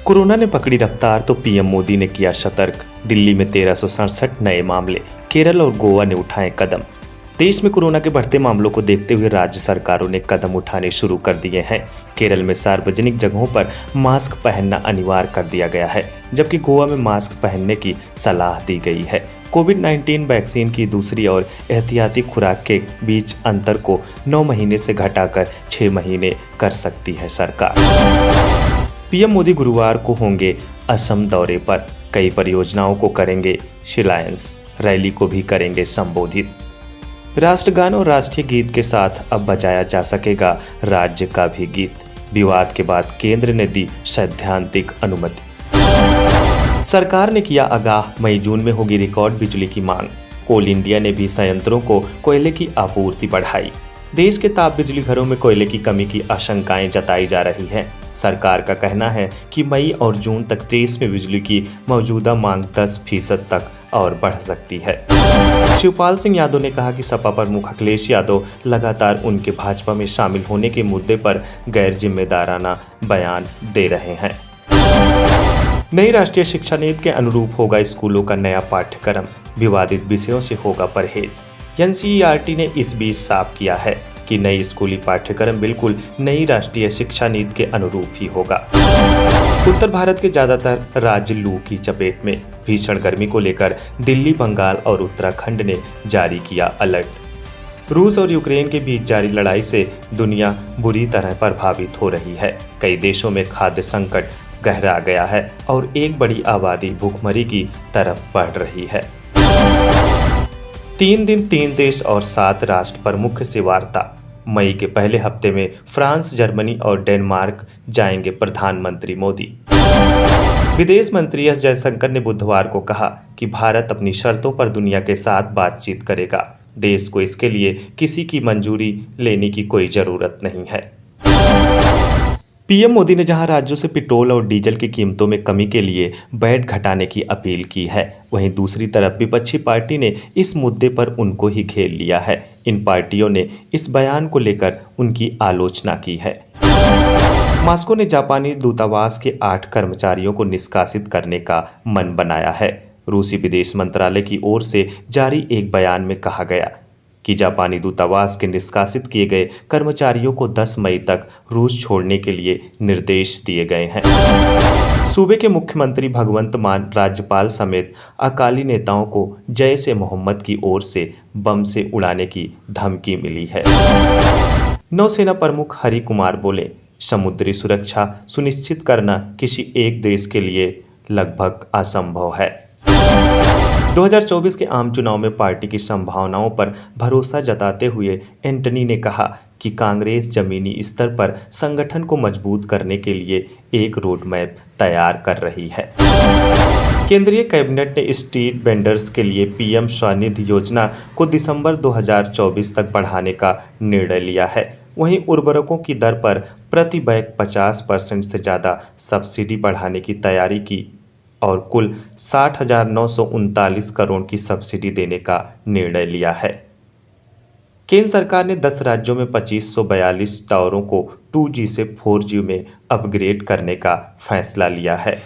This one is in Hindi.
कोरोना ने पकड़ी रफ्तार तो पीएम मोदी ने किया सतर्क। दिल्ली में 1367 नए मामले, केरल और गोवा ने उठाए कदम। देश में कोरोना के बढ़ते मामलों को देखते हुए राज्य सरकारों ने कदम उठाने शुरू कर दिए हैं। केरल में सार्वजनिक जगहों पर मास्क पहनना अनिवार्य कर दिया गया है, जबकि गोवा में मास्क पहनने की सलाह दी गई है। कोविड-19 वैक्सीन की दूसरी और एहतियाती खुराक के बीच अंतर को 9 महीने से घटाकर 6 महीने कर सकती है सरकार। पीएम मोदी गुरुवार को होंगे असम दौरे पर। कई परियोजनाओं को करेंगे शिलान्यास, रैली को भी करेंगे संबोधित। राष्ट्रगान और राष्ट्रीय गीत के साथ अब बजाया जा सकेगा राज्य का भी गीत। विवाद के बाद केंद्र ने दी सैद्धांतिक अनुमति। सरकार ने किया आगाह, मई जून में होगी रिकॉर्ड बिजली की मांग। कोल इंडिया ने भी संयंत्रों को कोयले की आपूर्ति बढ़ाई। देश के ताप बिजली घरों में कोयले की कमी की आशंकाएं जताई जा रही हैं। सरकार का कहना है कि मई और जून तक देश में बिजली की मौजूदा मांग 10% तक और बढ़ सकती है। शिवपाल सिंह यादव ने कहा कि सपा प्रमुख अखिलेश यादव लगातार उनके भाजपा में शामिल होने के मुद्दे पर गैर जिम्मेदाराना बयान दे रहे हैं। नई राष्ट्रीय शिक्षा नीति के अनुरूप होगा स्कूलों का नया पाठ्यक्रम, विवादित विषयों से होगा परहेज। एनसीईआरटी ने इस बीच साफ किया है कि नई स्कूली पाठ्यक्रम बिल्कुल नई राष्ट्रीय शिक्षा नीति के अनुरूप ही होगा। उत्तर भारत के ज्यादातर राज्य लू की चपेट में। भीषण गर्मी को लेकर दिल्ली, बंगाल और उत्तराखंड ने जारी किया अलर्ट। रूस और यूक्रेन के बीच जारी लड़ाई से दुनिया बुरी तरह प्रभावित हो रही है। कई देशों में खाद्य संकट गहरा गया है और एक बड़ी आबादी भूखमरी की तरफ बढ़ रही है। 3 दिन 3 देश और 7 राष्ट्र प्रमुख से वार्ता। मई के पहले हफ्ते में फ्रांस, जर्मनी और डेनमार्क जाएंगे प्रधानमंत्री मोदी। विदेश मंत्री एस जयशंकर ने बुधवार को कहा कि भारत अपनी शर्तों पर दुनिया के साथ बातचीत करेगा। देश को इसके लिए किसी की मंजूरी लेने की कोई जरूरत नहीं है। पीएम मोदी ने जहां राज्यों से पेट्रोल और डीजल की कीमतों में कमी के लिए वैट घटाने की अपील की है, वहीं दूसरी तरफ विपक्षी पार्टी ने इस मुद्दे पर उनको ही घेर लिया है। इन पार्टियों ने इस बयान को लेकर उनकी आलोचना की है। मॉस्को ने जापानी दूतावास के 8 कर्मचारियों को निष्कासित करने का मन बनाया है। रूसी विदेश मंत्रालय की ओर से जारी एक बयान में कहा गया कि जापानी दूतावास के निष्कासित किए गए कर्मचारियों को 10 मई तक रूस छोड़ने के लिए निर्देश दिए गए हैं। सूबे के मुख्यमंत्री भगवंत मान, राज्यपाल समेत अकाली नेताओं को जैश ए मोहम्मद की ओर से बम से उड़ाने की धमकी मिली है। नौसेना प्रमुख हरि कुमार बोले, समुद्री सुरक्षा सुनिश्चित करना किसी एक देश के लिए लगभग असंभव है। 2024 के आम चुनाव में पार्टी की संभावनाओं पर भरोसा जताते हुए एंटनी ने कहा कि कांग्रेस जमीनी स्तर पर संगठन को मजबूत करने के लिए एक रोड मैप तैयार कर रही है। केंद्रीय कैबिनेट ने स्ट्रीट वेंडर्स के लिए पीएम स्वनिधि योजना को दिसंबर 2024 तक बढ़ाने का निर्णय लिया है। वहीं उर्वरकों की दर पर प्रति बैग 50% से ज़्यादा सब्सिडी बढ़ाने की तैयारी की और कुल 60,939 करोड़ की सब्सिडी देने का निर्णय लिया है। केंद्र सरकार ने 10 राज्यों में 2542 टावरों को 2G से 4G में अपग्रेड करने का फैसला लिया है।